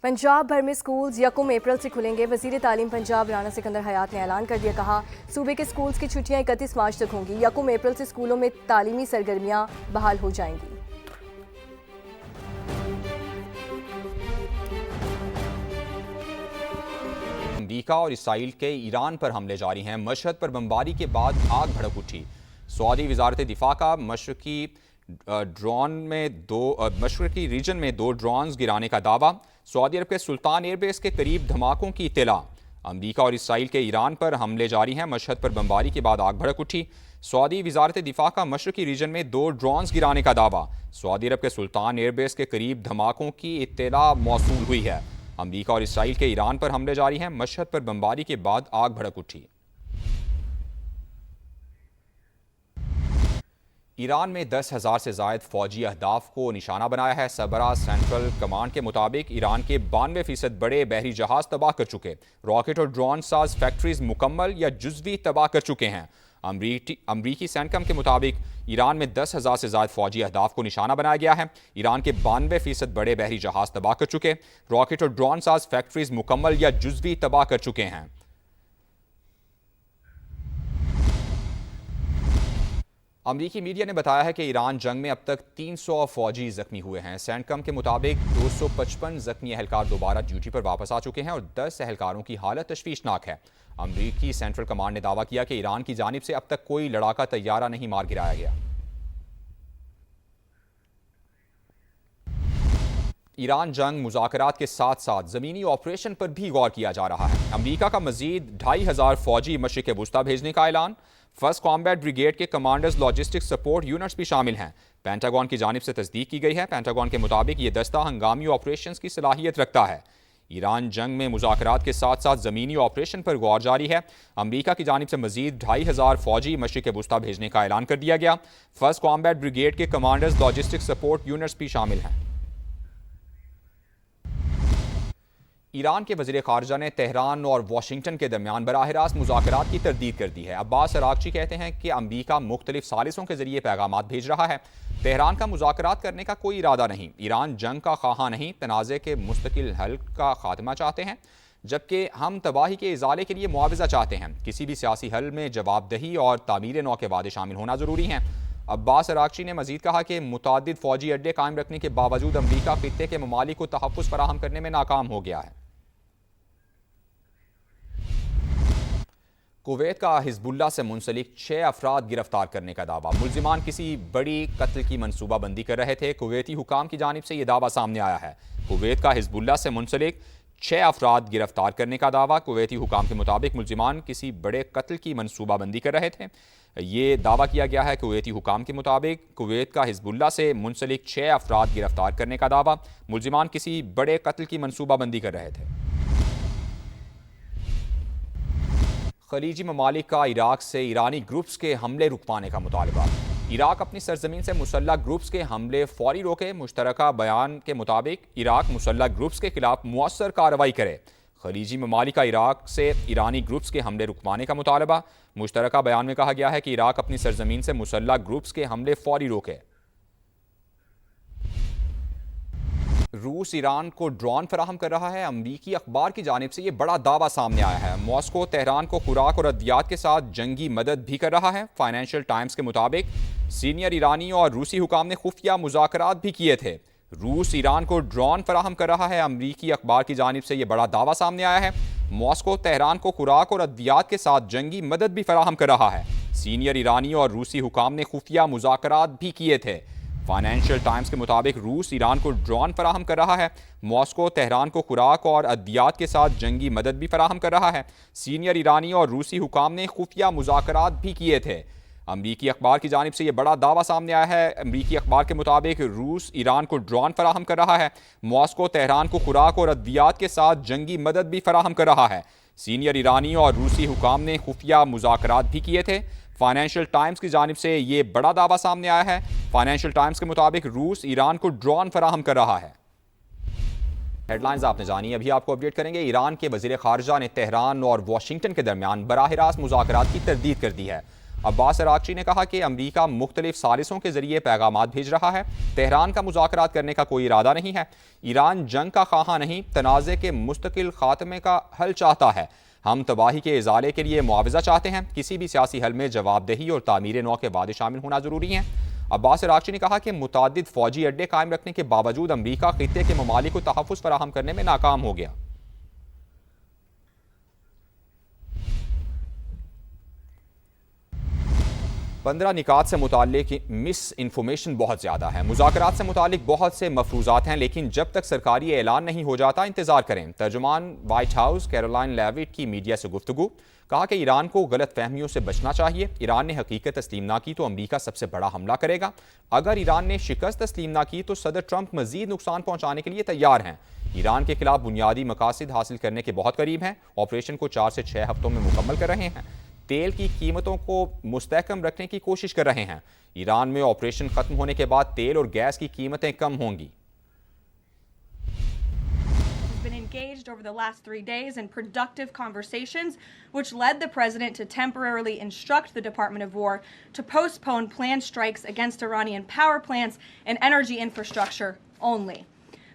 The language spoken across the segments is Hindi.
पंजाब भर में स्कूल्स यकम अप्रैल से खुलेंगे। वजीर तालीम पंजाब राना सिकंदर हयात ने ऐलान कर दिया, कहा सूबे के स्कूल्स की छुट्टियां 31 मार्च तक होंगी। यकम अप्रैल से स्कूलों में तालीमी सरगर्मियां बहाल हो जाएंगी। अमरीका और इसराइल के ईरान पर हमले जारी हैं। मशहद पर बमबारी के बाद आग भड़क उठी। सऊदी वजारत दिफा का मशरकी रीजन में दो ड्रोन्स गिराने का दावा। सऊदी अरब के सुल्तान एयरबेस के करीब धमाकों की इत्तला। अमरीका और इसराइल के ईरान पर हमले जारी हैं। मशहद पर बमबारी के बाद आग भड़क उठी। सऊदी वजारत दिफा का मशरकी रीजन में दो ड्रोन्स गिराने का दावा। सऊदी अरब के सुल्तान एयरबेस के करीब धमाकों की इत्तला मौसूल हुई है। अमरीका और इसराइल के ईरान पर हमले जारी हैं। मशहद पर बमबारी के बाद आग भड़क उठी। ईरान में 10,000 से ज़ायद फौजी अहदाफ को निशाना बनाया है। सरबराह सेंट्रल कमांड के मुताबिक ईरान के 92% बड़े बहरी जहाज तबाह कर चुके। रॉकेट और ड्रोन साज फैक्ट्रीज मुकम्मल या जुज़वी तबाह कर चुके हैं। अमरीकी सेंटकम के मुताबिक ईरान में 10,000 से ज़ायद फौजी अहदाफ को निशाना बनाया गया है। ईरान के 92% बड़े बहरी जहाज तबाह कर चुके। रॉकेट और ड्रोन साज फैक्ट्रीज मुकम्मल या जुज़वी तबाह कर चुके हैं। अमरीकी मीडिया ने बताया है कि ईरान जंग में अब तक 300 फौजी जख्मी हुए हैं। सेंटकम के मुताबिक 255 जख्मी एहलकार दोबारा ड्यूटी पर वापस आ चुके हैं और 10 एहलकारों की हालत तशवीशनाक है। अमरीकी सेंट्रल कमांड ने दावा किया कि ईरान की जानिब से अब तक कोई लड़ाका तैयारा नहीं मार गिराया गया। ईरान जंग मुज़ाकरात के साथ साथ ज़मीनी ऑपरेशन पर भी गौर किया जा रहा है। अमरीका का मजीद 2,500 फौजी मशरिक़ वुस्ता भेजने का ऐलान। फर्स्ट कॉम्बैट ब्रिगेड के कमांडर्स लॉजिस्टिक सपोर्ट यूनिट्स भी शामिल हैं। पेंटागन की जानिब से तस्दीक की गई है। पेंटागन के मुताबिक ये दस्ता हंगामी ऑपरेशंस की सलाहियत रखता है। ईरान जंग में मुज़ाकरात के साथ साथ ज़मीनी ऑपरेशन पर गौर जारी है। अमरीका की जानिब से मजीद 2,500 फौजी मशरिक़ वुस्ता भेजने का ऐलान कर दिया गया। फर्स्ट कॉम्बैट ब्रिगेड के कमांडर्स लॉजिस्टिक सपोर्ट यूनिट्स भी शामिल हैं। ईरान के वज़ीर ख़ारजा ने तेहरान और वाशिंगटन के दरमियान बराह रास्त मुज़ाकरात की तरदीद कर दी है। अब्बास अराग़ची कहते हैं कि अमरीका मुख्तलिफ सालिसों के जरिए पैगामात भेज रहा है। तेहरान का मुज़ाकरात करने का कोई इरादा नहीं। ईरान जंग का ख़्वाह नहीं, तनाज़े के मुस्तकिल हल का खात्मा चाहते हैं, जबकि हम तबाही के इज़ाले के लिए मुआवजा चाहते हैं। किसी भी सियासी हल में जवाबदही और तामीर नौ के वादे शामिल होना ज़रूरी हैं। अब्बास अराग़ची ने मज़ीद कहा कि मुतादिद फ़ौजी अड्डे कायम रखने के बावजूद अमरीका ख़ित्ते के ममालिक को तहफ़्फ़ुज़ फराहम करने में नाकाम हो गया है। कुवैत का हिज़्बुल्लाह से मुंसलिक 6 अफराद गिरफ्तार करने का दावा। मुल्ज़िमान किसी बड़ी कत्ल की मनसूबाबंदी कर रहे थे। कुवैती हुकाम की जानिब से यह दावा सामने आया है। कुवैत का हिज़्बुल्लाह से मुंसलिक 6 अफराद गिरफ्तार करने का दावा। कुवैती हुकाम के मुताबिक मुल्ज़िमान किसी बड़े कत्ल की मनसूबाबंदी कर रहे थे। ये दावा किया गया है। कुवैती हुकाम के मुताबिक कुवैत का हिज़्बुल्लाह से मुंसलिक 6 अफराद गिरफ्तार करने का दावा। मुल्ज़िमान किसी बड़े कत्ल की मनसूबाबंदी कर रहे थे। खलीजी ममालिक का इराक से ईरानी ग्रुप्स के हमले रुकवाने का मुतालबा। इराक अपनी सरजमीन से मुसल्लह ग्रुप्स के हमले फौरी रोके। मुश्तरका बयान के मुताबिक इराक मुसल्लह ग्रुप्स के खिलाफ मुअस्सर कार्रवाई करे। खलीजी ममालिक का इराक से ईरानी ग्रुप्स के हमले रुकवाने का मुतालबा। मुश्तरका बयान में कहा गया है कि इराक अपनी सरजमीन से मुसल्लह ग्रुप्स के हमले फौरी रोके। रूस ईरान को ड्रोन फराहम कर रहा है। अमरीकी अखबार की जानिब से ये बड़ा दावा सामने आया है। मॉस्को तेहरान को खुराक और अद्वियात के साथ जंगी मदद भी कर रहा है। फाइनेंशियल टाइम्स के मुताबिक सीनियर ईरानी और रूसी हुकाम ने खुफिया मुज़ाकरात भी किए थे। रूस ईरान को ड्रोन फराहम कर रहा है। अमरीकी अखबार की जानिब से ये बड़ा दावा सामने आया है। मॉस्को तेहरान को खुराक और अद्वियात के साथ जंगी मदद भी फराहम कर रहा है। सीनियर ईरानी और रूसी हुकाम ने खुफिया मुज़ाकरात भी किए थे। फाइनेंशियल टाइम्स के मुताबिक रूस ईरान को ड्रोन फराहम कर रहा है। मॉस्को तेहरान को खुराक और अद्वियात के साथ जंगी मदद भी फराहम कर रहा है। सीनियर ईरानी और रूसी हुकाम ने खुफिया मुज़ाकरात भी किए थे। अमरीकी अखबार की जानिब से यह बड़ा दावा सामने आया है। अमरीकी अखबार के मुताबिक रूस ईरान को ड्रोन फराहम कर रहा है। मॉस्को तेहरान को खुराक और अद्वियात के साथ जंगी मदद भी फराहम कर रहा है। सीनियर ईरानी और रूसी हुकाम ने खुफिया मुज़ाकरात भी किए थे। फाइनेंशियल टाइम्स की जानिब से ये बड़ा दावा सामने आया है। फाइनेंशियल टाइम्स के मुताबिक रूस ईरान को ड्रोन फराहम कर रहा है। हेडलाइंस आपने जानी। अभी आपको अपडेट करेंगे। ईरान के वज़ीर ख़ारजा ने तेहरान और वाशिंगटन के दरमियान बराह रास्त मुज़ाकरात की तरदीद कर दी है। अब्बास अरागची ने कहा कि अमरीका मुख्तलिफ सालिसों के जरिए पैगाम भेज रहा है। तेहरान का मुज़ाकरात करने का कोई इरादा नहीं है। ईरान जंग का ख्वाह नहीं, तनाज़े के मुस्तकिल खात्मे का हल चाहता है। हम तबाही के इजाले के लिए मुआवजा चाहते हैं। किसी भी सियासी हल में जवाबदेही और तामीर नौ के वादे शामिल होना जरूरी हैं। अब्बास अरागची ने कहा कि मुतादिद फौजी अड्डे कायम रखने के बावजूद अमरीका खित्ते के ममालिक को तहफ़्फ़ुज़ फराहम करने में नाकाम हो गया। 15 निकात से मुताल्लिक मिस इन्फॉर्मेशन बहुत ज़्यादा है। मुज़ाकरात से मुताल्लिक बहुत से मफरूज़ात हैं, लेकिन जब तक सरकारी ऐलान नहीं हो जाता इंतज़ार करें। तर्जुमान वाइट हाउस कैरोलाइन लेविट की मीडिया से गुफ्तगू, कहा कि ईरान को गलत फहमियों से बचना चाहिए। ईरान ने हकीकत तस्लीम ना की तो अमरीका सबसे बड़ा हमला करेगा। अगर ईरान ने शिकस्त तस्लीम ना की तो सदर ट्रंप मजीद नुकसान पहुंचाने के लिए तैयार हैं। ईरान के खिलाफ बुनियादी मकासद हासिल करने के बहुत करीब हैं। ऑपरेशन को 4 से 6 हफ्तों में मुकम्मल कर रहे हैं। तेल की कीमतों को मुस्तहकम रखने की कोशिश कर रहे हैं। ईरान में ऑपरेशन खत्म होने के बाद तेल और गैस की कीमतें कम होंगी। Been engaged over the last 3 days in productive conversations, which led the president to temporarily instruct the Department of War to postpone planned strikes against Iranian power plants and energy infrastructure only.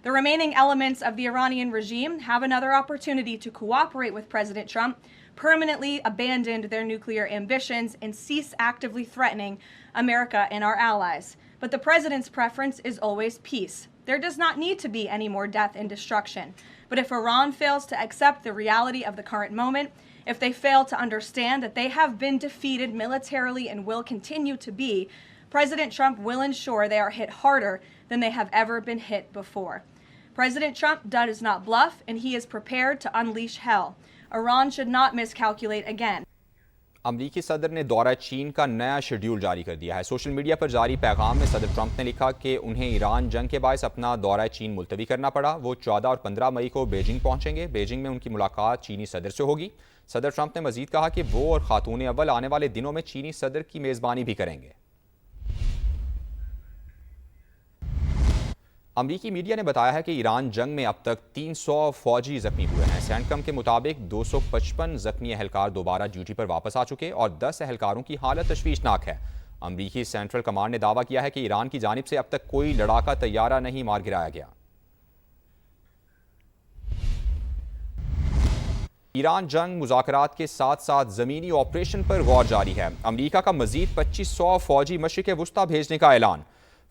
The remaining elements of the Iranian regime have another opportunity to cooperate with President Trump, permanently abandon their nuclear ambitions, and cease actively threatening America and our allies. But the president's preference is always peace. There does not need to be any more death and destruction. But if Iran fails to accept the reality of the current moment, if they fail to understand that they have been defeated militarily and will continue to be, President Trump will ensure they are hit harder than they have ever been hit before. President Trump does not bluff, and he is prepared to unleash hell. Iran should not miscalculate again. अमरीकी सदर ने दौरा चीन का नया शेड्यूल जारी कर दिया है। सोशल मीडिया पर जारी पैगाम में सदर ट्रंप ने लिखा कि उन्हें ईरान जंग के बायस अपना दौरा चीन मुलतवी करना पड़ा। वो 14 और 15 मई को बीजिंग पहुंचेंगे। बीजिंग में उनकी मुलाकात चीनी सदर से होगी। सदर ट्रंप ने मजीद कहा कि वो और खातून अव्वल आने वाले दिनों में चीनी सदर की मेज़बानी भी करेंगे। अमरीकी मीडिया ने बताया है कि ईरान जंग में अब तक 300 फौजी जख्मी हुए हैं। सेंटकम के मुताबिक 255 जख्मी एहलकार दोबारा ड्यूटी पर वापस आ चुके और 10 एहलकारों की हालत तशवीशनाक है। अमरीकी सेंट्रल कमांड ने दावा किया है कि ईरान की जानिब से अब तक कोई लड़ाका तैयारा नहीं मार गिराया गया। ईरान जंग मुज़ाकरात के साथ साथ ज़मीनी ऑपरेशन पर गौर जारी है। अमरीका का मजीद 2500 फौजी मशरिक़ वुस्ता भेजने का ऐलान।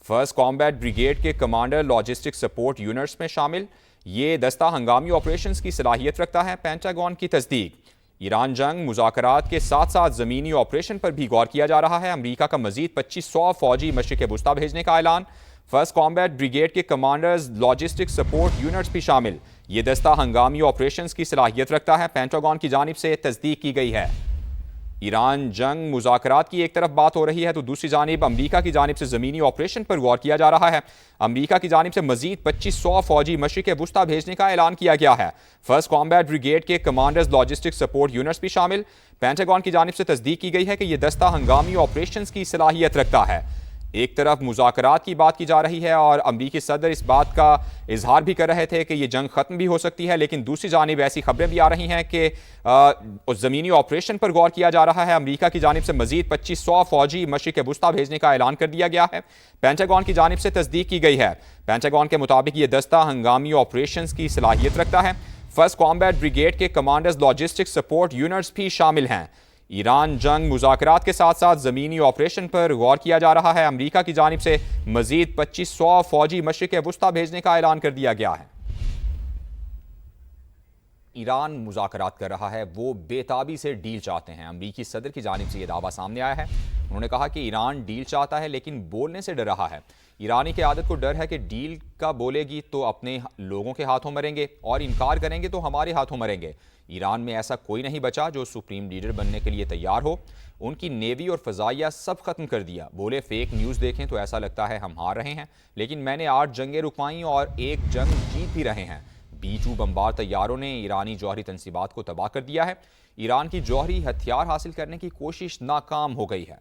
फर्स्ट कॉम्बैट ब्रिगेड के कमांडर लॉजिस्टिक सपोर्ट यूनिट्स में शामिल। ये दस्ता हंगामी ऑपरेशंस की सलाहियत रखता है। पेंटागन की तस्दीक। ईरान जंग मुज़ाकरात के साथ साथ ज़मीनी ऑपरेशन पर भी गौर किया जा रहा है। अमरीका का मजीद 2500 फौजी मशरिक़ वुस्ता भेजने का ऐलान। फर्स्ट कॉम्बैट ब्रिगेड के कमांडर्स लॉजिस्टिक सपोर्ट यूनिट्स भी शामिल। ये दस्ता हंगामी ऑपरेशंस की सलाहियत रखता है। पेंटागन की जानिब से तस्दीक की गई है। ईरान जंग मुज़ाकरात की एक तरफ बात हो रही है तो दूसरी जानिब अमरीका की जानिब से ज़मीनी ऑपरेशन पर गौर किया जा रहा है। अमरीका की जानिब से मजीद 2500 फौजी मशरिक़ वुस्ता भेजने का ऐलान किया गया है। फर्स्ट कॉम्बैट ब्रिगेड के कमांडर्स लॉजिस्टिक सपोर्ट यूनिट्स भी शामिल। पेंटागन की जानिब से तस्दीक की गई है कि यह दस्ता हंगामी ऑपरेशन की सलाहियत रखता है। एक तरफ मुज़ाकरात की बात की जा रही है और अमरीकी सदर इस बात का इजहार भी कर रहे थे कि ये जंग ख़त्म भी हो सकती है, लेकिन दूसरी जानिब ऐसी खबरें भी आ रही हैं कि ज़मीनी ऑपरेशन पर गौर किया जा रहा है। अमरीका की जानिब से मजीद 2500 फौजी मशरिक़ वुस्ता भेजने का ऐलान कर दिया गया है। पेंटागन की जानिब से तस्दीक की गई है। पेंटागन के मुताबिक ये दस्ता हंगामी ऑपरेशन की सलाहियत रखता है। फर्स्ट कॉम्बैट ब्रिगेड के कमांडर्स लॉजिस्टिक सपोर्ट यूनिट्स भी शामिल हैं। ईरान जंग मुज़ाकरात के साथ साथ ज़मीनी ऑपरेशन पर गौर किया जा रहा है। अमरीका की जानिब से मजीद 2500 फौजी मशरिक़ वुस्ता भेजने का ऐलान कर दिया गया है। ईरान मुज़ाकरात कर रहा है, वो बेताबी से डील चाहते हैं। अमरीकी सदर की जानिब से यह दावा सामने आया है। उन्होंने कहा कि ईरान डील चाहता है लेकिन बोलने से डर रहा है। ईरानी की आदत को डर है कि डील का बोलेगी तो अपने लोगों के हाथों मरेंगे और इनकार करेंगे तो हमारे हाथों मरेंगे। ईरान में ऐसा कोई नहीं बचा जो सुप्रीम लीडर बनने के लिए तैयार हो। उनकी नेवी और फ़ज़ाइया सब ख़त्म कर दिया। बोले फेक न्यूज़ देखें तो ऐसा लगता है हम हार रहे हैं, लेकिन मैंने 8 जंगें रुकवाई और एक जंग जीत भी रहे हैं। B-2 बमबार तैयारों ने ईरानी जौहरी तंसीबात को तबाह कर दिया है। ईरान की जौहरी हथियार हासिल करने की कोशिश नाकाम हो गई है।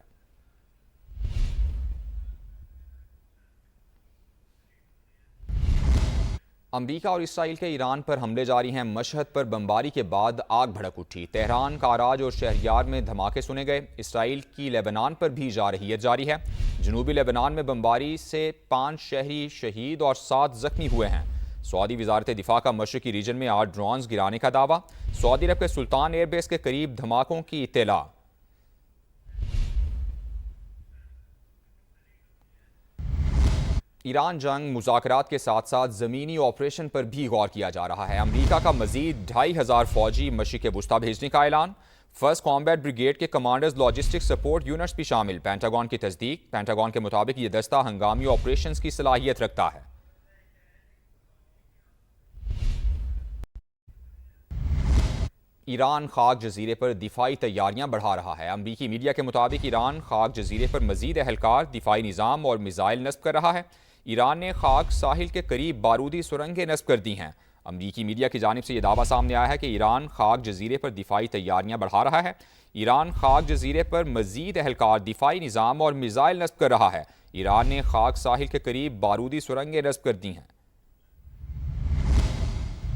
अमरीका और इसराइल के ईरान पर हमले जारी हैं। मशहद पर बमबारी के बाद आग भड़क उठी। तेहरान, कराज और शहरयार में धमाके सुने गए। इसराइल की लेबनान पर भी जारहियत जारी है। जनूबी लेबनान में बमबारी से 5 शहरी शहीद और 7 जख्मी हुए हैं। सऊदी वजारत दिफा का मशरकी रीजन में 8 ड्रोन्स गिराने का दावा। सऊदी अरब के सुल्तान एयरबेस के करीब धमाकों की इत्तला। ईरान जंग मुज़ाकरात के साथ साथ ज़मीनी ऑपरेशन पर भी गौर किया जा रहा है। अमरीका का मजीद 2500 फौजी मशरिक़ वुस्ता भेजने का ऐलान। फर्स्ट कॉम्बैट ब्रिगेड के कमांडर्स लॉजिस्टिक सपोर्ट यूनिट्स भी शामिल। पेंटागन की तस्दीक। पेंटागन के मुताबिक ये दस्ता हंगामी ऑपरेशंस की सलाहियत रखता है। ईरान खाक जजीरे पर दिफाई तैयारियां बढ़ा रहा है। अमरीकी मीडिया के मुताबिक ईरान खाक जजीरे पर मजीद एहलकार, दिफाई निज़ाम और मिसाइल नस्ब कर रहा है। ईरान ने खाक साहिल के करीब बारूदी सुरंगें नस्ब कर दी हैं। अमरीकी मीडिया की जानिब से यह दावा सामने आया है कि ईरान खाक जजीरे पर दिफाई तैयारियां बढ़ा रहा है। ईरान खाक जजीरे पर मजीद एहलकार, दिफाई निज़ाम और मिसाइल नस्ब कर रहा है। ईरान ने खाक साहिल के करीब बारूदी सुरंगें नस्ब कर दी हैं।